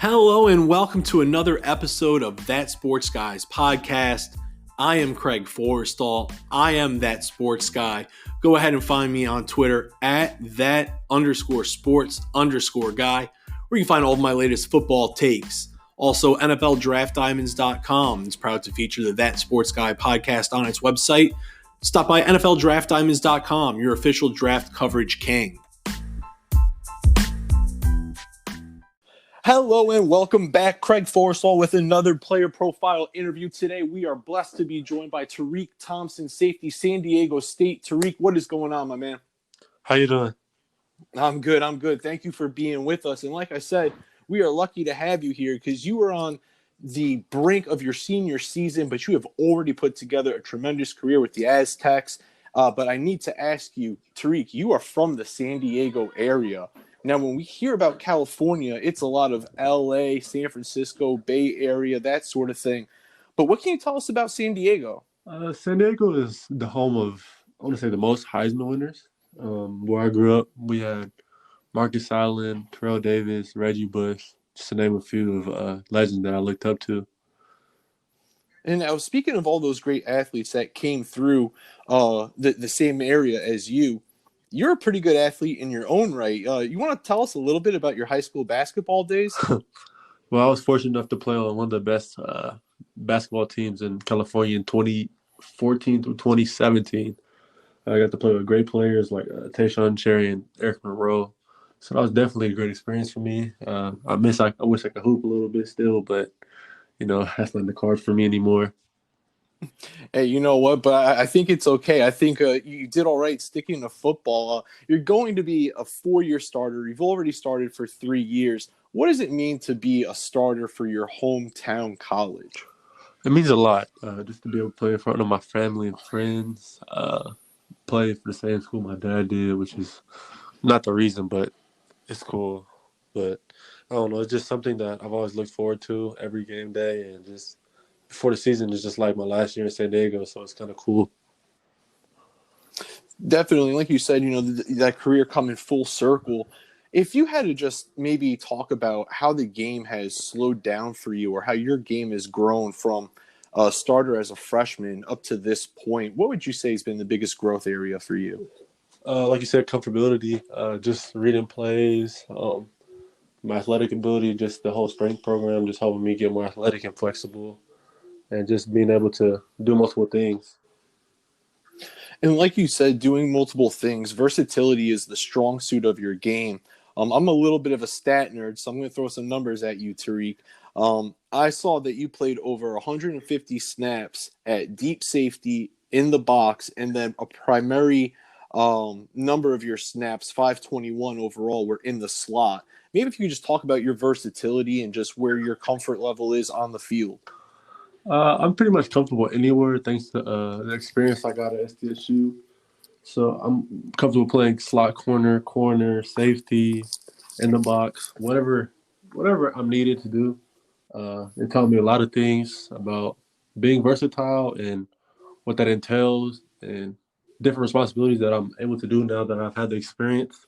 Hello and welcome to another episode of That Sports Guys podcast. I am Craig Forrestall. I am That Sports Guy. Go ahead and find me on Twitter at that_sports_guy, where you can find all of my latest football takes. Also, NFLDraftDiamonds.com is proud to feature the That Sports Guy podcast on its website. Stop by NFLDraftDiamonds.com, your official draft coverage king. Hello and welcome back. Craig Forrestall with another player profile interview. Today we are blessed to be joined by Tariq Thompson, safety, San Diego State. Tariq, what is going on, my man? How you doing? I'm good. Thank you for being with us. And like I said, we are lucky to have you here because you were on the brink of your senior season, but you have already put together a tremendous career with the Aztecs. But I need to ask you, Tariq, you are from the San Diego area. Now, when we hear about California, it's a lot of LA, San Francisco, Bay Area, that sort of thing. But what can you tell us about San Diego? San Diego is the home of, I want to say, the most Heisman winners. Where I grew up, we had Marcus Allen, Terrell Davis, Reggie Bush, just to name a few of legends that I looked up to. And now, speaking of all those great athletes that came through the same area as you, you're a pretty good athlete in your own right. You want to tell us a little bit about your high school basketball days? Well, I was fortunate enough to play on one of the best basketball teams in California in 2014 through 2017. I got to play with great players like Tayshaun Cherry and Eric Monroe. So that was definitely a great experience for me. I wish I could hoop a little bit still, but, that's not in the cards for me anymore. Hey, you know what? But I think it's okay. I think you did all right sticking to football. You're going to be a 4-year starter. You've already started for 3 years. What does it mean to be a starter for your hometown college? It means a lot just to be able to play in front of my family and friends, play for the same school my dad did, which is not the reason, but it's cool. But I don't know. It's just something that I've always looked forward to every game day, and just before the season is just like my last year in San Diego, so it's kind of cool. Definitely. Like you said, that career coming full circle. If you had to just maybe talk about how the game has slowed down for you or how your game has grown from a starter as a freshman up to this point, what would you say has been the biggest growth area for you? Like you said, comfortability, just reading plays, my athletic ability, just the whole strength program, just helping me get more athletic and flexible, and just being able to do multiple things. And like you said, doing multiple things, versatility is the strong suit of your game. I'm a little bit of a stat nerd, so I'm going to throw some numbers at you, Tariq. I saw that you played over 150 snaps at deep safety in the box, and then a primary number of your snaps, 521 overall, were in the slot. Maybe if you could just talk about your versatility and just where your comfort level is on the field. I'm pretty much comfortable anywhere thanks to the experience I got at SDSU. So I'm comfortable playing slot corner, safety, in the box, whatever I'm needed to do. It taught me a lot of things about being versatile and what that entails and different responsibilities that I'm able to do now that I've had the experience.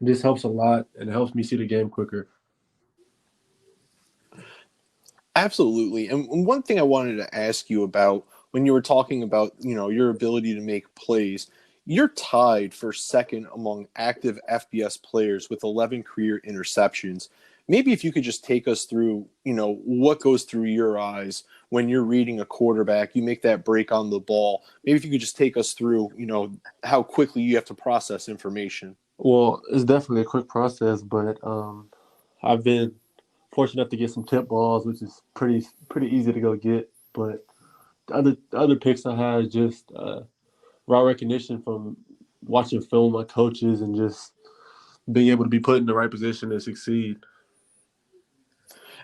It just helps a lot, and it helps me see the game quicker. Absolutely. And one thing I wanted to ask you about when you were talking about, your ability to make plays, you're tied for second among active FBS players with 11 career interceptions. Maybe if you could just take us through, what goes through your eyes when you're reading a quarterback, you make that break on the ball. Maybe if you could just take us through, how quickly you have to process information. Well, it's definitely a quick process, but I've been fortunate enough to get some tip balls, which is pretty easy to go get. But the other picks I had is just raw recognition from watching film my coaches and just being able to be put in the right position to succeed.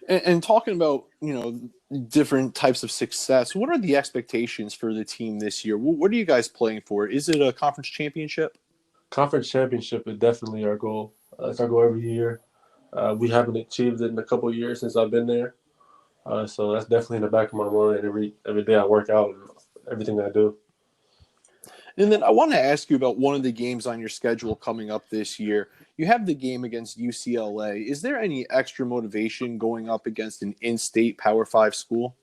And talking about, different types of success, what are the expectations for the team this year? What are you guys playing for? Is it a conference championship? Conference championship is definitely our goal. It's our goal every year. We haven't achieved it in a couple of years since I've been there. So that's definitely in the back of my mind every day I work out and everything I do. And then I want to ask you about one of the games on your schedule coming up this year. You have the game against UCLA. Is there any extra motivation going up against an in-state Power Five school?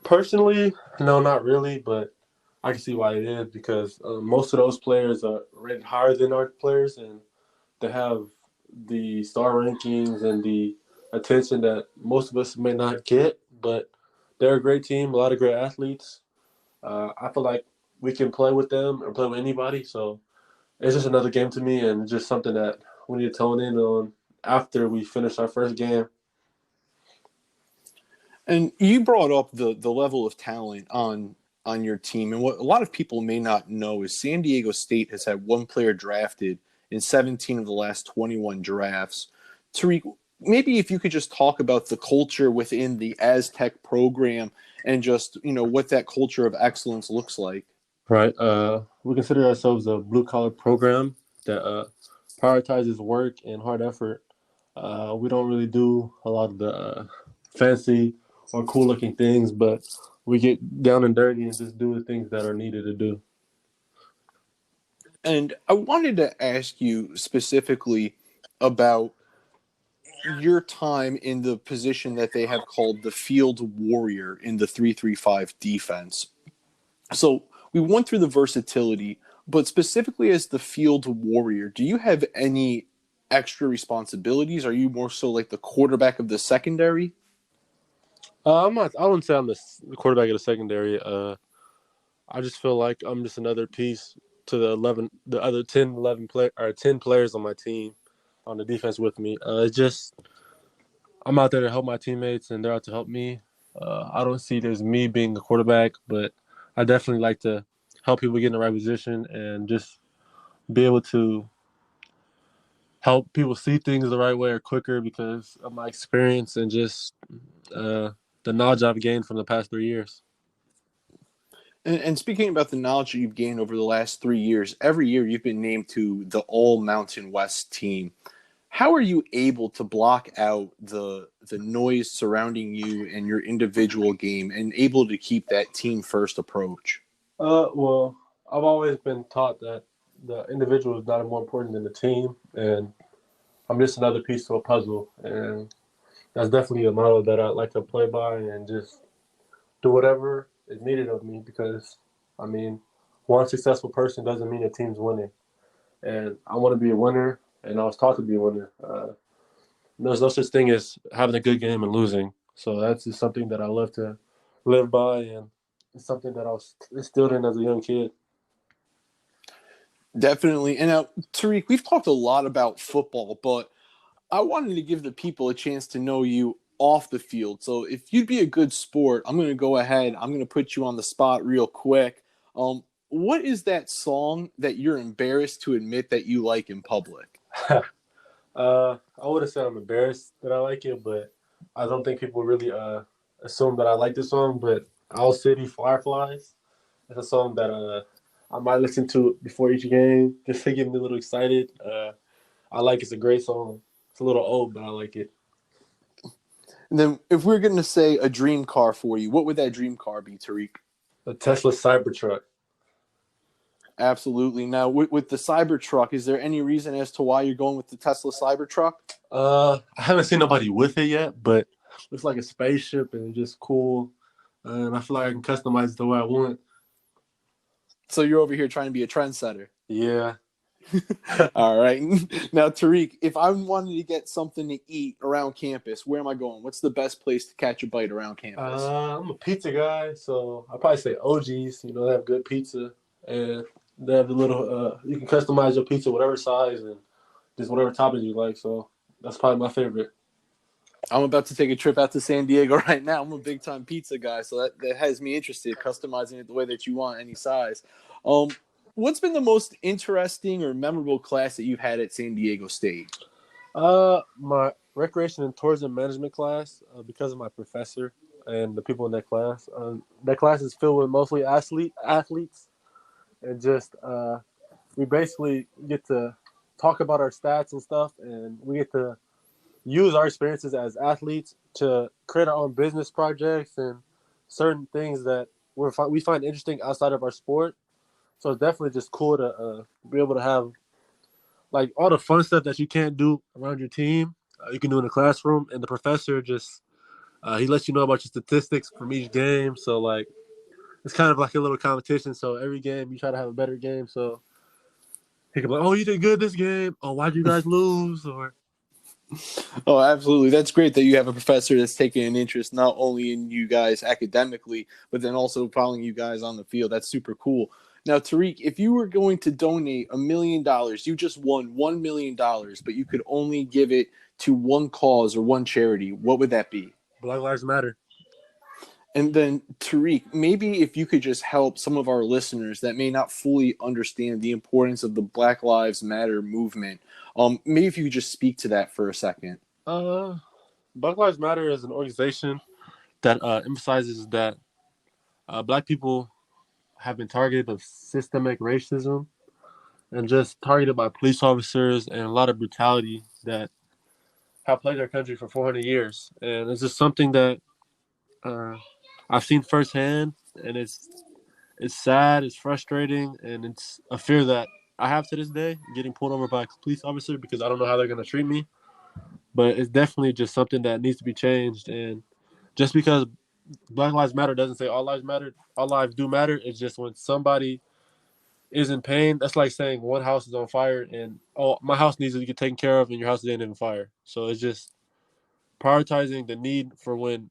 Personally, no, not really, but I can see why it is because most of those players are rated higher than our players, and they have the star rankings and the attention that most of us may not get. But they're a great team, a lot of great athletes. I feel like we can play with them or play with anybody. So it's just another game to me, and just something that we need to tone in on after we finish our first game. And you brought up the level of talent on your team, and what a lot of people may not know is San Diego State has had one player drafted in 17 of the last 21 drafts. Tariq, maybe if you could just talk about the culture within the Aztec program and just what that culture of excellence looks like. Right. We consider ourselves a blue collar program that prioritizes work and hard effort. We don't really do a lot of the fancy or cool looking things, but we get down and dirty and just do the things that are needed to do. And I wanted to ask you specifically about your time in the position that they have called the field warrior in the 3-3-5 defense. So we went through the versatility, but specifically as the field warrior, do you have any extra responsibilities? Are you more so like the quarterback of the secondary? I'm not. I wouldn't say I'm the quarterback of the secondary. I just feel like I'm just another piece to the other 10, 11 or 10 players on my team on the defense with me. It's just I'm out there to help my teammates, and they're out to help me. I don't see it as me being the quarterback, but I definitely like to help people get in the right position and just be able to help people see things the right way or quicker because of my experience and just uh, the knowledge I've gained from the past 3 years. And speaking about the knowledge that you've gained over the last 3 years, every year you've been named to the All Mountain West team. How are you able to block out the noise surrounding you and your individual game and able to keep that team first approach? Well, I've always been taught that the individual is not more important than the team, and I'm just another piece to a puzzle. And that's definitely a model that I like to play by and just do whatever is needed of me because, I mean, one successful person doesn't mean a team's winning. And I want to be a winner, and I was taught to be a winner. There's no such thing as having a good game and losing. So that's just something that I love to live by, and it's something that I was instilled in as a young kid. Definitely. And now, Tariq, we've talked a lot about football, but I wanted to give the people a chance to know you off the field. So if you'd be a good sport, I'm going to go ahead. I'm going to put you on the spot real quick. What is that song that you're embarrassed to admit that you like in public? I would have said I'm embarrassed that I like it, but I don't think people really assume that I like the song. But Owl City Fireflies, it's a song that I might listen to before each game just to get me a little excited. I like it's a great song. It's a little old, but I like it. And then if we're going to say a dream car for you, what would that dream car be, Tariq? The Tesla Cybertruck. Absolutely. Now, with the Cybertruck, is there any reason as to why you're going with the Tesla Cybertruck? I haven't seen nobody with it yet, but looks like a spaceship and it's just cool. And I feel like I can customize it the way I want. So you're over here trying to be a trendsetter. Yeah. All right. Now, Tariq, if I wanted to get something to eat around campus, where am I going? What's the best place to catch a bite around campus? I'm a pizza guy, so I probably say OG's. You know, they have good pizza, and they have the little. You can customize your pizza whatever size and just whatever toppings you like. So that's probably my favorite. I'm about to take a trip out to San Diego right now. I'm a big time pizza guy, so that has me interested, customizing it the way that you want, any size. Um, what's been the most interesting or memorable class that you've had at San Diego State? My recreation and tourism management class, because of my professor and the people in that class. That class is filled with mostly athletes, and just we basically get to talk about our stats and stuff, and we get to use our experiences as athletes to create our own business projects and certain things that we find interesting outside of our sport. So it's definitely just cool to be able to have like all the fun stuff that you can't do around your team. You can do in the classroom, and the professor just he lets you know about your statistics from each game. So like it's kind of like a little competition. So every game you try to have a better game. So he can be like, "Oh, you did good this game. Oh, why'd you guys lose?" Or Oh, absolutely. That's great that you have a professor that's taking an interest not only in you guys academically, but then also following you guys on the field. That's super cool. Now, Tariq, if you were going to donate $1 million, you just won $1 million, but you could only give it to one cause or one charity, what would that be? Black Lives Matter. And then, Tariq, maybe if you could just help some of our listeners that may not fully understand the importance of the Black Lives Matter movement, maybe if you could just speak to that for a second. Uh, Black Lives Matter is an organization that emphasizes that Black people have been targeted of systemic racism and just targeted by police officers and a lot of brutality that have plagued our country for 400 years. And it's just something that uh, I've seen firsthand, and it's sad, it's frustrating, and it's a fear that I have to this day, getting pulled over by a police officer because I don't know how they're going to treat me. But it's definitely just something that needs to be changed. And just because Black Lives Matter doesn't say all lives matter, all lives do matter. It's just when somebody is in pain, that's like saying one house is on fire and, oh, my house needs to get taken care of and your house isn't in fire. So it's just prioritizing the need for when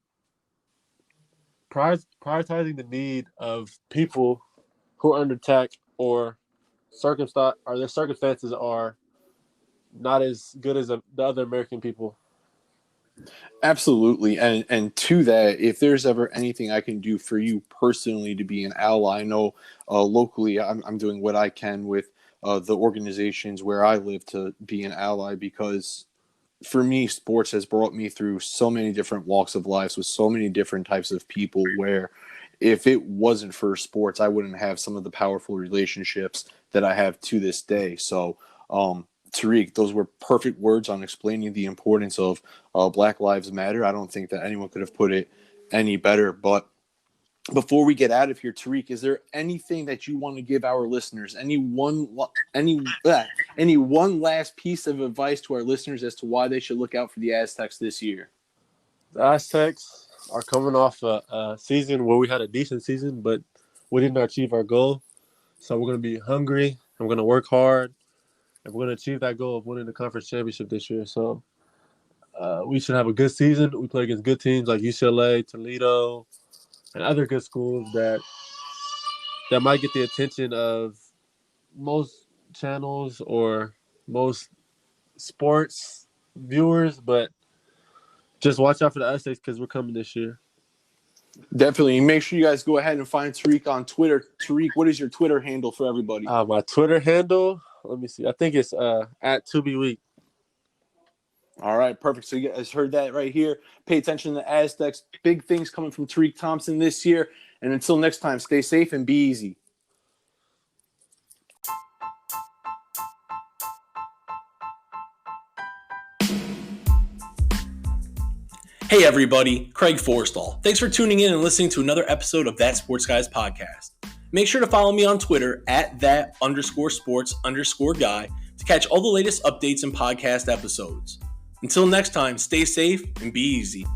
prioritizing the need of people who are under attack or their circumstances are not as good as the other American people. Absolutely. And to that, if there's ever anything I can do for you personally to be an ally, I know locally I'm doing what I can with the organizations where I live to be an ally because for me, sports has brought me through so many different walks of life with so many different types of people where if it wasn't for sports, I wouldn't have some of the powerful relationships that I have to this day. So, Tariq, those were perfect words on explaining the importance of Black Lives Matter. I don't think that anyone could have put it any better. But before we get out of here, Tariq, is there anything that you want to give our listeners? Any one last piece of advice to our listeners as to why they should look out for the Aztecs this year? The Aztecs are coming off a season where we had a decent season, but we didn't achieve our goal. So we're going to be hungry and we're going to work hard and we're going to achieve that goal of winning the conference championship this year. So we should have a good season. We play against good teams like UCLA, Toledo, and other good schools that might get the attention of most channels or most sports viewers, but just watch out for the Aztecs because we're coming this year. Definitely. Make sure you guys go ahead and find Tariq on Twitter. Tariq, what is your Twitter handle for everybody? My Twitter handle, let me see. I think it's at To Be Weak. All right, perfect. So you guys heard that right here. Pay attention to the Aztecs. Big things coming from Tariq Thompson this year. And until next time, stay safe and be easy. Hey everybody, Craig Forstall. Thanks for tuning in and listening to another episode of That Sports Guys podcast. Make sure to follow me on Twitter at that_sports_guy to catch all the latest updates and podcast episodes. Until next time, stay safe and be easy.